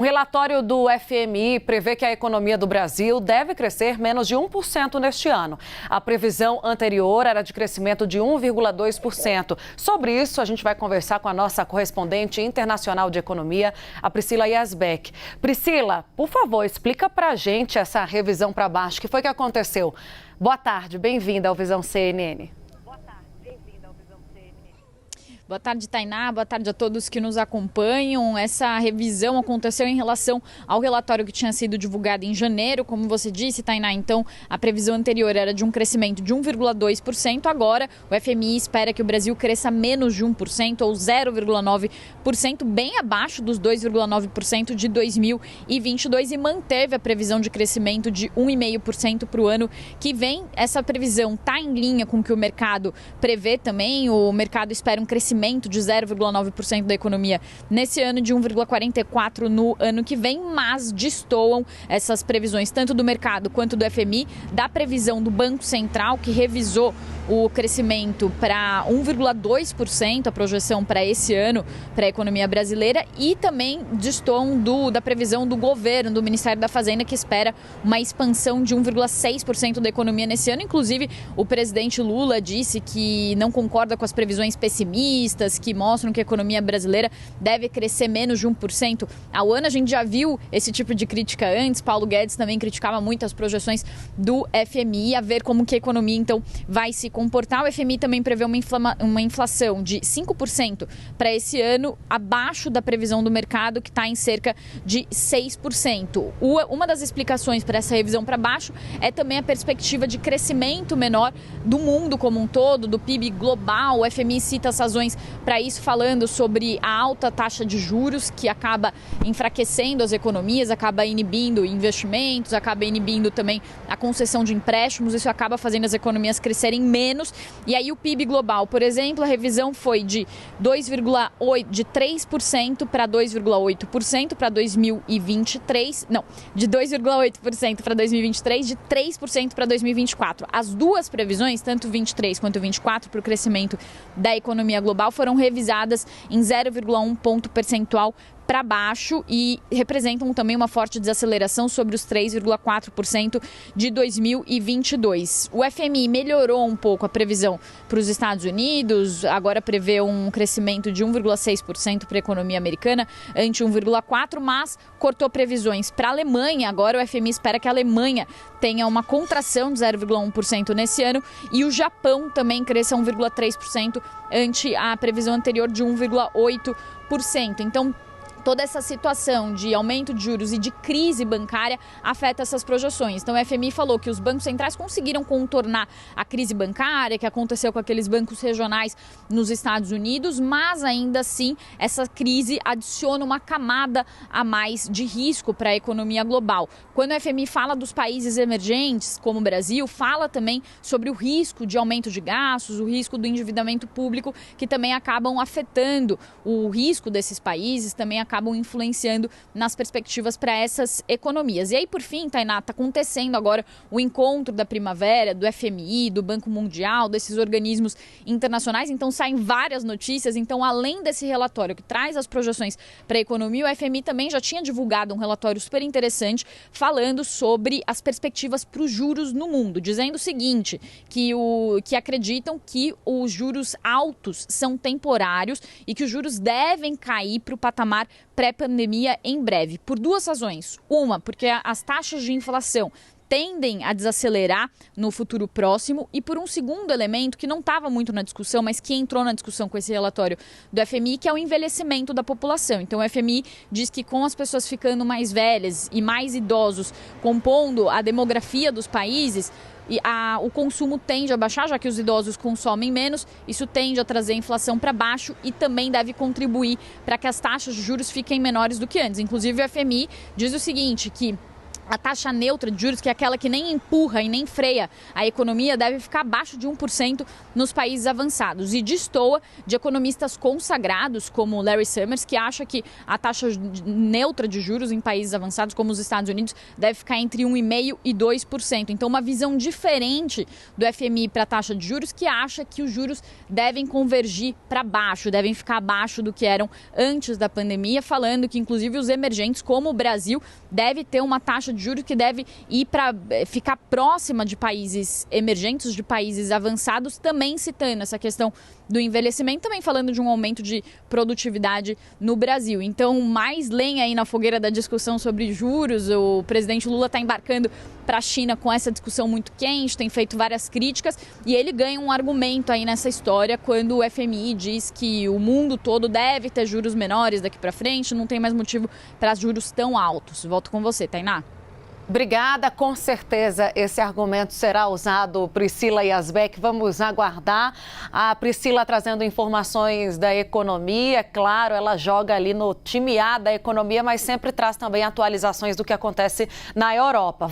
O relatório do FMI prevê que a economia do Brasil deve crescer menos de 1% neste ano. A previsão anterior era de crescimento de 1,2%. Sobre isso, a gente vai conversar com a nossa correspondente internacional de economia, a Priscila Yazbek. Priscila, por favor, explica pra gente essa revisão para baixo. O que foi que aconteceu? Boa tarde, bem-vinda ao Visão CNN. Boa tarde, Tainá. Boa tarde a todos que nos acompanham. Essa revisão aconteceu em relação ao relatório que tinha sido divulgado em janeiro. Como você disse, Tainá, então a previsão anterior era de um crescimento de 1,2%. Agora, o FMI espera que o Brasil cresça menos de 1% ou 0,9%, bem abaixo dos 2,9% de 2022 e manteve a previsão de crescimento de 1,5% para o ano que vem. Essa previsão está em linha com o que o mercado prevê também. O mercado espera um crescimento de 0,9% da economia nesse ano, de 1,44% no ano que vem, mas destoam essas previsões tanto do mercado quanto do FMI, da previsão do Banco Central, que revisou o crescimento para 1,2%, a projeção para esse ano para a economia brasileira, e também destoam da previsão do governo, do Ministério da Fazenda, que espera uma expansão de 1,6% da economia nesse ano. Inclusive, o presidente Lula disse que não concorda com as previsões pessimistas, que mostram que a economia brasileira deve crescer menos de 1% ao ano. A gente já viu esse tipo de crítica antes. Paulo Guedes também criticava muito as projeções do FMI, a ver como que a economia então vai se comportar. O FMI também prevê uma inflação de 5% para esse ano, abaixo da previsão do mercado, que está em cerca de 6%. Uma das explicações para essa revisão para baixo é também a perspectiva de crescimento menor do mundo como um todo, do PIB global. O FMI cita as razões para isso, falando sobre a alta taxa de juros, que acaba enfraquecendo as economias, acaba inibindo investimentos, acaba inibindo também a concessão de empréstimos. Isso acaba fazendo as economias crescerem menos. E aí o PIB global, por exemplo, a revisão foi de 3% para 2,8% para 2023, não, de 2,8% para 2023, de 3% para 2024. As duas previsões, tanto 23 quanto 24, para o crescimento da economia global, foram revisadas em 0,1 ponto percentual para baixo e representam também uma forte desaceleração sobre os 3,4% de 2022. O FMI melhorou um pouco a previsão para os Estados Unidos, agora prevê um crescimento de 1,6% para a economia americana, ante 1,4%, mas cortou previsões para a Alemanha. Agora o FMI espera que a Alemanha tenha uma contração de 0,1% nesse ano e o Japão também cresça 1,3% ante a previsão anterior de 1,8%. Então, toda essa situação de aumento de juros e de crise bancária afeta essas projeções. Então, o FMI falou que os bancos centrais conseguiram contornar a crise bancária que aconteceu com aqueles bancos regionais nos Estados Unidos, mas ainda assim essa crise adiciona uma camada a mais de risco para a economia global. Quando o FMI fala dos países emergentes, como o Brasil, fala também sobre o risco de aumento de gastos, o risco do endividamento público, que também acabam afetando o risco desses países, também acabam influenciando nas perspectivas para essas economias. E aí, por fim, Tainá, está acontecendo agora o encontro da primavera, do FMI, do Banco Mundial, desses organismos internacionais. Então, saem várias notícias. Então, além desse relatório que traz as projeções para a economia, o FMI também já tinha divulgado um relatório super interessante falando sobre as perspectivas para os juros no mundo, dizendo o seguinte, que acreditam que os juros altos são temporários e que os juros devem cair para o patamar pré-pandemia em breve, por duas razões. Uma, porque as taxas de inflação tendem a desacelerar no futuro próximo, e por um segundo elemento que não estava muito na discussão, mas que entrou na discussão com esse relatório do FMI, que é o envelhecimento da população. Então o FMI diz que com as pessoas ficando mais velhas e mais idosos compondo a demografia dos países, o consumo tende a baixar, já que os idosos consomem menos. Isso tende a trazer a inflação para baixo e também deve contribuir para que as taxas de juros fiquem menores do que antes. Inclusive o FMI diz o seguinte, que A taxa neutra de juros, que é aquela que nem empurra e nem freia a economia, deve ficar abaixo de 1% nos países avançados. E destoa de economistas consagrados, como Larry Summers, que acha que a taxa neutra de juros em países avançados, como os Estados Unidos, deve ficar entre 1,5% e 2%. Então, uma visão diferente do FMI para a taxa de juros, que acha que os juros devem convergir para baixo, devem ficar abaixo do que eram antes da pandemia, falando que, inclusive, os emergentes, como o Brasil, deve ter uma taxa de juros que deve ir para ficar próxima de países emergentes, de países avançados, também citando essa questão do envelhecimento, também falando de um aumento de produtividade no Brasil. Então, mais lenha aí na fogueira da discussão sobre juros. O presidente Lula está embarcando para a China com essa discussão muito quente, tem feito várias críticas e ele ganha um argumento aí nessa história quando o FMI diz que o mundo todo deve ter juros menores daqui para frente, não tem mais motivo para juros tão altos. Volto com você, Tainá. Obrigada, com certeza esse argumento será usado, Priscila Yazbek. Vamos aguardar. A Priscila trazendo informações da economia, claro, ela joga ali no time A da economia, mas sempre traz também atualizações do que acontece na Europa.